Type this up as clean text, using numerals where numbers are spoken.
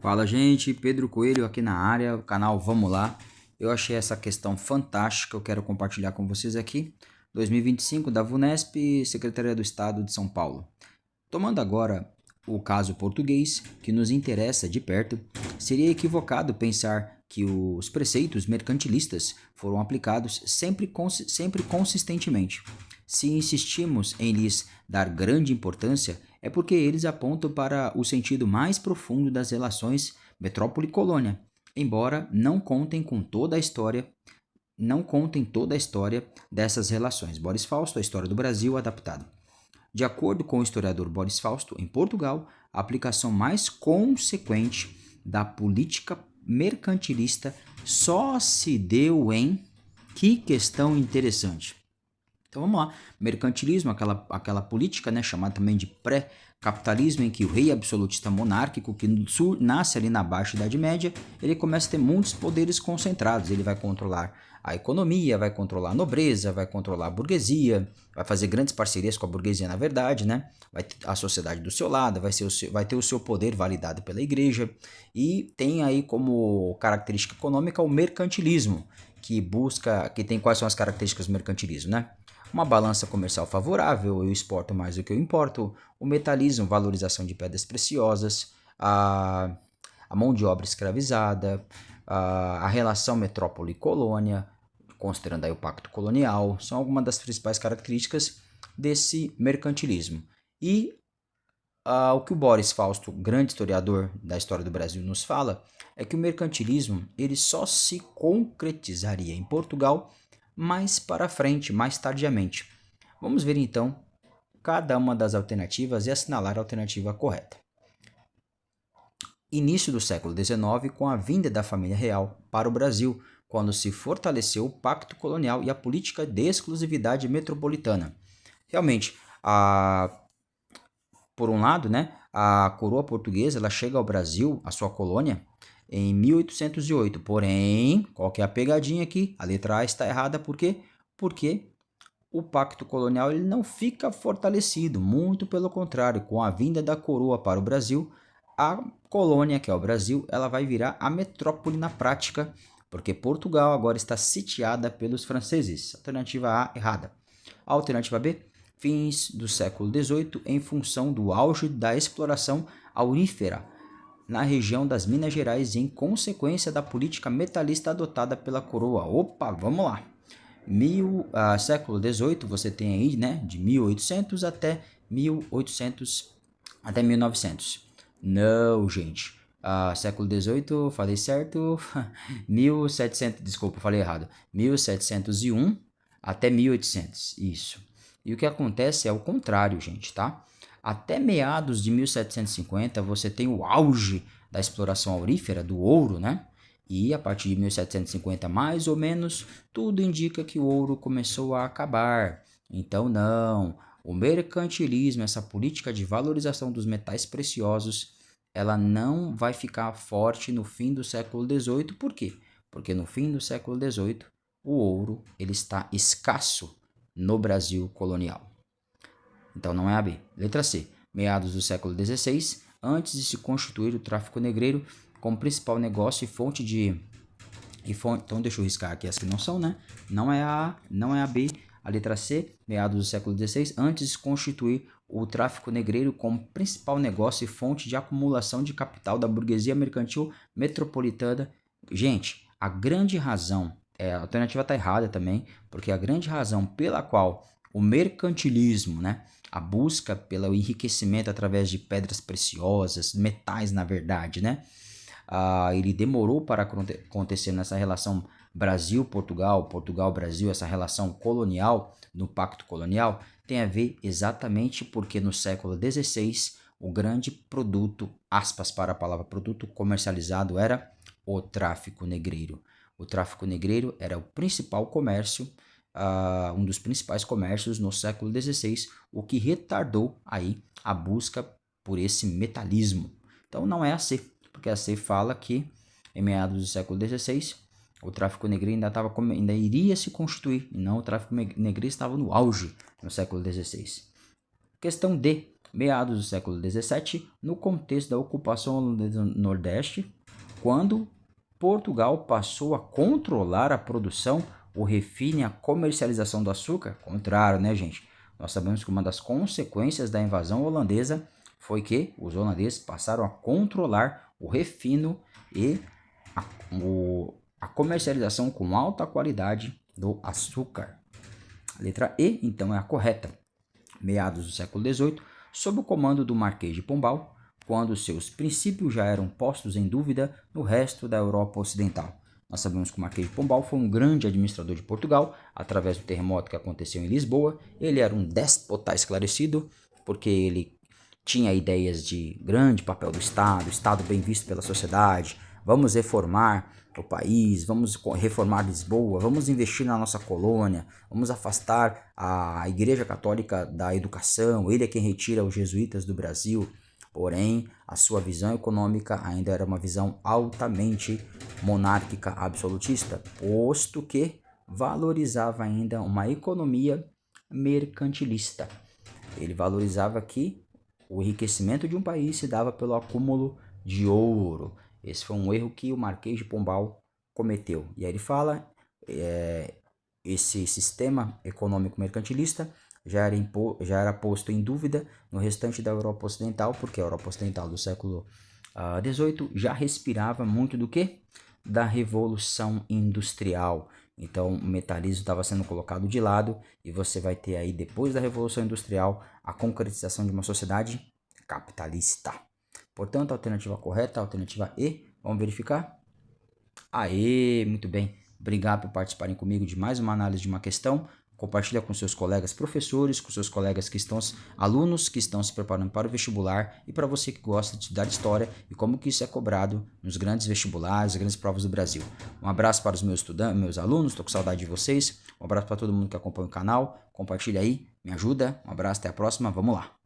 Fala, gente, Pedro Coelho aqui na área, o canal Vamos Lá. Eu achei essa questão fantástica, eu quero compartilhar com vocês aqui. 2025 da VUNESP, Secretaria do Estado de São Paulo. Tomando agora o caso português, que nos interessa de perto, seria equivocado pensar que os preceitos mercantilistas foram aplicados sempre consistentemente. Se insistimos em lhes dar grande importância, é porque eles apontam para o sentido mais profundo das relações metrópole-colônia, embora não contem toda a história dessas relações. Boris Fausto, A História do Brasil, adaptado. De acordo com o historiador Boris Fausto, em Portugal, a aplicação mais consequente da política mercantilista só se deu em... Que questão interessante. Então vamos lá, mercantilismo, aquela política, né, chamada também de pré-capitalismo, em que o rei absolutista monárquico, que nasce ali na Baixa Idade Média, ele começa a ter muitos poderes concentrados. Ele vai controlar a economia, vai controlar a nobreza, vai controlar a burguesia, vai fazer grandes parcerias com a burguesia, na verdade, né? Vai ter a sociedade do seu lado, vai ter o seu poder validado pela igreja, e tem aí como característica econômica o mercantilismo, que tem quais são as características do mercantilismo, né? Uma balança comercial favorável, eu exporto mais do que eu importo, o metalismo, valorização de pedras preciosas, a mão de obra escravizada, a relação metrópole-colônia, considerando aí o pacto colonial, são algumas das principais características desse mercantilismo. E o que o Boris Fausto, grande historiador da história do Brasil, nos fala é que o mercantilismo ele só se concretizaria em Portugal mais para frente, mais tardiamente. Vamos ver então cada uma das alternativas e assinalar a alternativa correta. Início do século XIX, com a vinda da família real para o Brasil, quando se fortaleceu o pacto colonial e a política de exclusividade metropolitana. Realmente, por um lado, né, a coroa portuguesa ela chega ao Brasil, a sua colônia, em 1808. Porém, qual que é a pegadinha aqui? A letra A está errada, por quê? Porque o pacto colonial ele não fica fortalecido, muito pelo contrário, com a vinda da coroa para o Brasil, a colônia, que é o Brasil, ela vai virar a metrópole na prática, porque Portugal agora está sitiada pelos franceses. Alternativa A, errada. Alternativa B, fins do século XVIII, em função do auge da exploração aurífera na região das Minas Gerais e em consequência da política metalista adotada pela coroa. Opa, vamos lá. Século XVIII, você tem aí, né, de 1800 até 1800 até 1900. Não, gente. Século XVIII, falei certo. 1700, desculpa, falei errado. 1701 até 1800, isso. E o que acontece é o contrário, gente, tá? Até meados de 1750, você tem o auge da exploração aurífera, do ouro, né? E a partir de 1750, mais ou menos, tudo indica que o ouro começou a acabar. Então, não. O mercantilismo, essa política de valorização dos metais preciosos, ela não vai ficar forte no fim do século XVIII. Por quê? Porque no fim do século XVIII, o ouro ele está escasso no Brasil colonial. Então não é a B. Letra C. Meados do século XVI, antes de se constituir o tráfico negreiro como principal negócio e fonte de... Então deixa eu riscar aqui as que não são, né? Não é a B. A letra C, meados do século XVI, antes de se constituir o tráfico negreiro como principal negócio e fonte de acumulação de capital da burguesia mercantil metropolitana. Gente, a grande razão, a alternativa está errada também, porque a grande razão pela qual o mercantilismo, né, a busca pelo enriquecimento através de pedras preciosas, metais na verdade, né, ele demorou para acontecer nessa relação Brasil-Portugal, Portugal-Brasil, essa relação colonial, no pacto colonial, tem a ver exatamente porque no século XVI o grande produto, aspas para a palavra produto comercializado, era o tráfico negreiro. O tráfico negreiro era o principal comércio, um dos principais comércios no século XVI, o que retardou aí a busca por esse metalismo. Então não é a C, porque a C fala que em meados do século XVI o tráfico negreiro ainda iria se constituir, e não o tráfico negreiro estava no auge no século XVI. Questão D. Meados do século XVII, no contexto da ocupação holandesa no Nordeste, quando Portugal passou a controlar a produção, o refino e a comercialização do açúcar. Contrário, né, gente? Nós sabemos que uma das consequências da invasão holandesa foi que os holandeses passaram a controlar o refino e a comercialização com alta qualidade do açúcar. A letra E, então, é a correta. Meados do século XVIII, sob o comando do Marquês de Pombal, quando seus princípios já eram postos em dúvida no resto da Europa Ocidental. Nós sabemos que o Marquês de Pombal foi um grande administrador de Portugal, através do terremoto que aconteceu em Lisboa. Ele era um déspota esclarecido, porque ele tinha ideias de grande papel do Estado bem visto pela sociedade. Vamos reformar o país, vamos reformar Lisboa, vamos investir na nossa colônia, vamos afastar a Igreja Católica da educação. Ele é quem retira os jesuítas do Brasil. Porém, a sua visão econômica ainda era uma visão altamente monárquica absolutista, posto que valorizava ainda uma economia mercantilista. Ele valorizava que o enriquecimento de um país se dava pelo acúmulo de ouro. Esse foi um erro que o Marquês de Pombal cometeu. E aí ele fala, esse sistema econômico mercantilista já era posto em dúvida no restante da Europa Ocidental, porque a Europa Ocidental do século XVIII já respirava muito do quê? Da Revolução Industrial. Então o metalismo estava sendo colocado de lado e você vai ter aí, depois da Revolução Industrial, a concretização de uma sociedade capitalista. Portanto, a alternativa correta, a alternativa E. Vamos verificar? Aê, muito bem. Obrigado por participarem comigo de mais uma análise de uma questão. Compartilha com seus colegas professores, com seus colegas que estão, alunos que estão se preparando para o vestibular e para você que gosta de estudar história e como que isso é cobrado nos grandes vestibulares, grandes provas do Brasil. Um abraço para os meus estudantes, meus alunos, estou com saudade de vocês. Um abraço para todo mundo que acompanha o canal. Compartilha aí, me ajuda. Um abraço, até a próxima. Vamos lá.